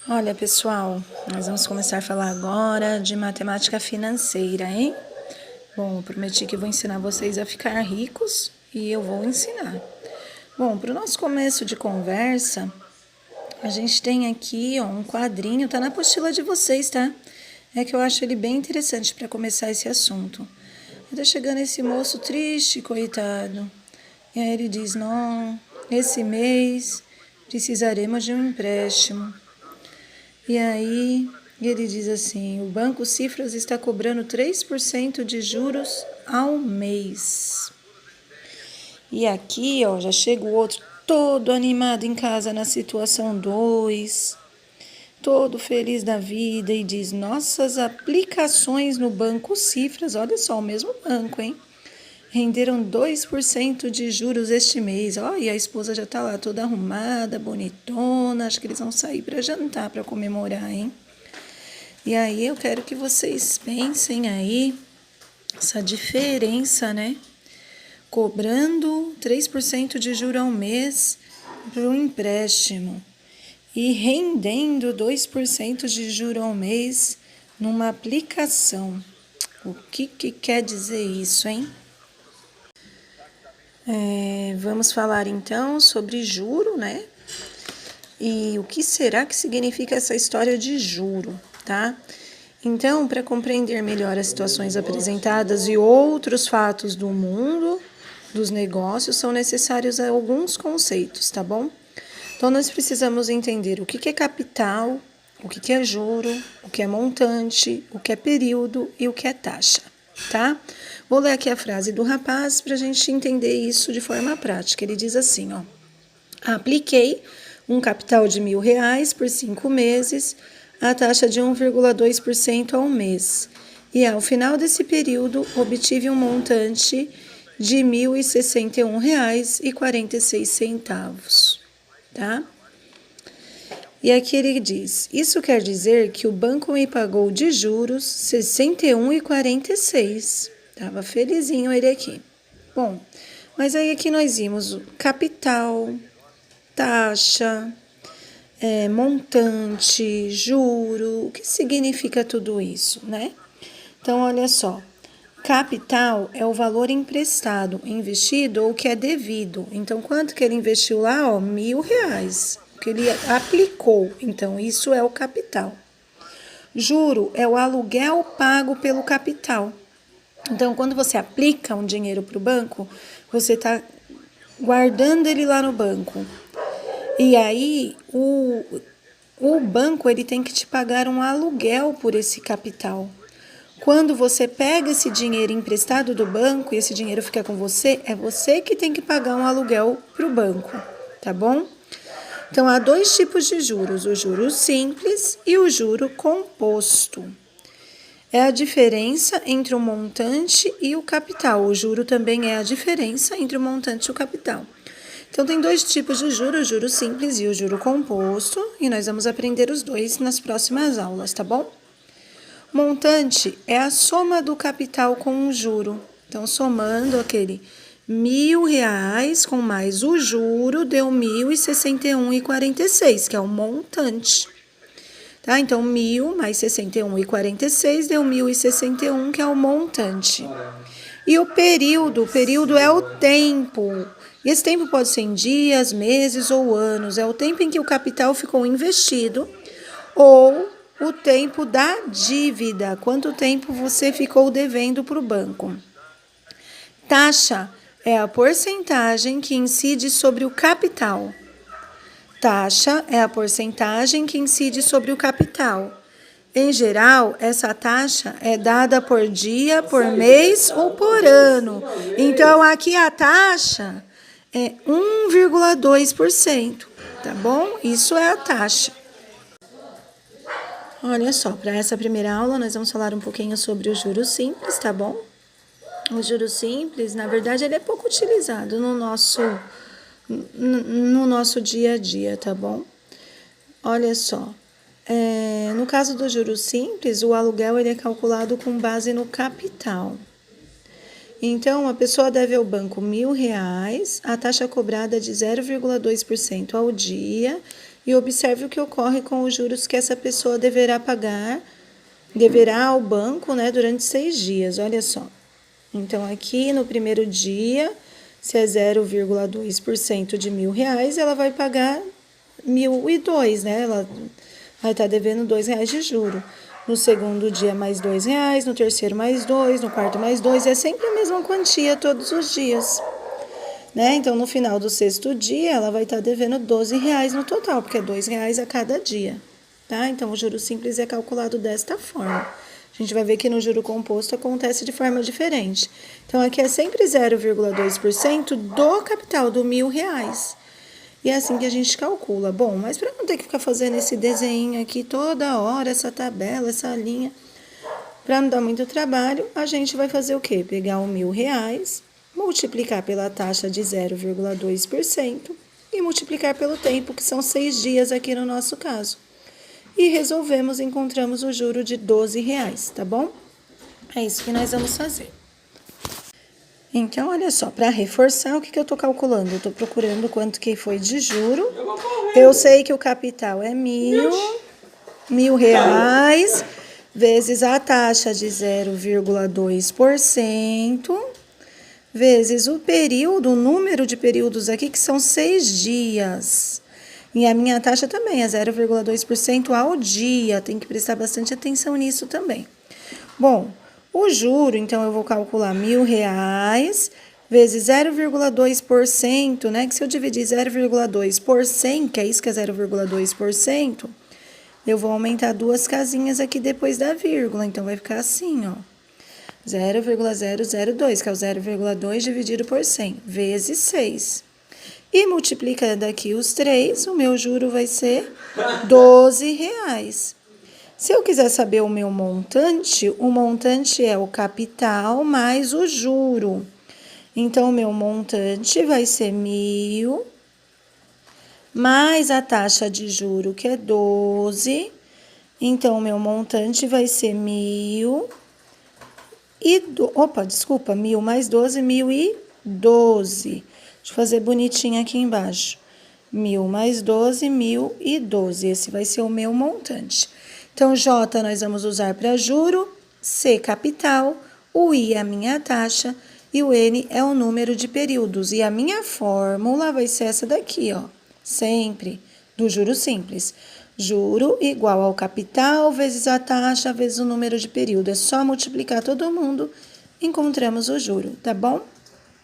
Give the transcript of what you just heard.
Olha, pessoal, nós vamos começar a falar agora de matemática financeira, hein? Bom, eu prometi que vou ensinar vocês a ficar ricos e eu vou ensinar. Bom, para o nosso começo de conversa, a gente tem aqui um quadrinho, tá na apostila de vocês, tá? É que eu acho ele bem interessante para começar esse assunto. Tá chegando esse moço triste, coitado. E aí ele diz: não, esse mês precisaremos de um empréstimo. E aí ele diz assim: o Banco Cifras está cobrando 3% de juros ao mês. E aqui, ó, já chega o outro todo animado em casa na situação 2, todo feliz da vida e diz: nossas aplicações no Banco Cifras, olha só, o mesmo banco, hein? Renderam 2% de juros este mês. Ó, e a esposa já tá lá toda arrumada, bonitona. Acho que eles vão sair para jantar para comemorar, hein? E aí eu quero que vocês pensem aí essa diferença, né? Cobrando 3% de juro ao mês para um empréstimo e rendendo 2% de juro ao mês numa aplicação. O que quer dizer isso, hein? Vamos falar então sobre juro, né? E o que será que significa essa história de juro, tá? Então, para compreender melhor as situações apresentadas e outros fatos do mundo dos negócios, são necessários alguns conceitos, tá bom? Então, nós precisamos entender o que é capital, o que é juro, o que é montante, o que é período e o que é taxa, tá? Vou ler aqui a frase do rapaz para a gente entender isso de forma prática. Ele diz assim, ó: apliquei um capital de R$ 1.000 por 5 meses, a taxa de 1,2% ao mês. E ao final desse período, obtive um montante de R$ 1.061,46, tá? E aqui ele diz: isso quer dizer que o banco me pagou de juros R$ 61,46. Tava felizinho ele aqui. Bom, mas aí aqui nós vimos o capital, taxa, montante, juro. O que significa tudo isso, né? Então, olha só. Capital é o valor emprestado, investido ou que é devido. Então, quanto que ele investiu lá? Ó, R$ 1.000. Que ele aplicou. Então, isso é o capital. Juro é o aluguel pago pelo capital. Então, quando você aplica um dinheiro para o banco, você está guardando ele lá no banco. E aí, o banco ele tem que te pagar um aluguel por esse capital. Quando você pega esse dinheiro emprestado do banco e esse dinheiro fica com você, é você que tem que pagar um aluguel para o banco, tá bom? Então, há dois tipos de juros, o juro simples e o juro composto. É a diferença entre o montante e o capital. O juro também é a diferença entre o montante e o capital. Então, tem dois tipos de juros, o juro simples e o juro composto, e nós vamos aprender os dois nas próximas aulas, tá bom? Montante é a soma do capital com o juro. Então, somando aquele R$ 1.000 com mais o juro, deu 1.061,46, que é o montante. Tá? Então, 1.000 mais 61,46 deu 1.061, que é o montante. E o período é o tempo. E esse tempo pode ser em dias, meses ou anos. É o tempo em que o capital ficou investido ou o tempo da dívida. Quanto tempo você ficou devendo para o banco. Taxa é a porcentagem que incide sobre o capital. Taxa é a porcentagem que incide sobre o capital. Em geral, essa taxa é dada por dia, por mês ou por ano. Então, aqui a taxa é 1,2%, tá bom? Isso é a taxa. Olha só, para essa primeira aula nós vamos falar um pouquinho sobre o juro simples, tá bom? O juro simples, na verdade, ele é pouco utilizado no nosso dia a dia, tá bom? Olha só. No caso do juro simples, o aluguel ele é calculado com base no capital. Então, a pessoa deve ao banco R$ 1.000, a taxa cobrada é de 0,2% ao dia e observe o que ocorre com os juros que essa pessoa deverá ao banco, né, durante 6 dias, olha só. Então, aqui no primeiro dia, se é 0,2% de R$ 1.000, ela vai pagar 1.002, né? Ela vai estar devendo R$ 2 de juro. No segundo dia, mais R$ 2, no terceiro, mais 2, no quarto, mais 2. É sempre a mesma quantia todos os dias, né? Então, no final do sexto dia, ela vai estar devendo R$ 12 no total, porque é R$ 2 a cada dia, tá? Então, o juro simples é calculado desta forma. A gente vai ver que no juro composto acontece de forma diferente. Então, aqui é sempre 0,2% do capital, do R$ 1.000. E é assim que a gente calcula. Bom, mas para não ter que ficar fazendo esse desenho aqui toda hora, essa tabela, essa linha, para não dar muito trabalho, a gente vai fazer o quê? Pegar o R$ 1.000, multiplicar pela taxa de 0,2% e multiplicar pelo tempo, que são 6 dias aqui no nosso caso. E encontramos o juro de R$ 12, tá bom? É isso que nós vamos fazer. Então, olha só, para reforçar, o que eu estou calculando? Eu estou procurando quanto que foi de juro. Eu sei que o capital é R$ 1.000, vezes a taxa de 0,2%, vezes o período, o número de períodos aqui, que são 6 dias. E a minha taxa também é 0,2% ao dia. Tem que prestar bastante atenção nisso também. Bom, o juro, então, eu vou calcular R$ 1.000 vezes 0,2%, né? Que se eu dividir 0,2 por 100, que é isso que é 0,2%, eu vou aumentar 2 casinhas aqui depois da vírgula. Então, vai ficar assim, ó. 0,002, que é o 0,2 dividido por 100, vezes 6. E multiplicando aqui os 3, o meu juro vai ser R$ 12. Se eu quiser saber o meu montante, o montante é o capital mais o juro. Então, o meu montante vai ser 1.000, mais a taxa de juro, que é 12. Então, o meu montante vai ser 1.000 1.000 mais 12, 1.012. Deixa eu fazer bonitinho aqui embaixo. 1.000 mais 12, 1.012. Esse vai ser o meu montante. Então, J nós vamos usar para juro, C capital, o I é a minha taxa e o N é o número de períodos. E a minha fórmula vai ser essa daqui, ó. Sempre, do juro simples. Juro igual ao capital vezes a taxa vezes o número de período. É só multiplicar todo mundo, encontramos o juro, tá bom?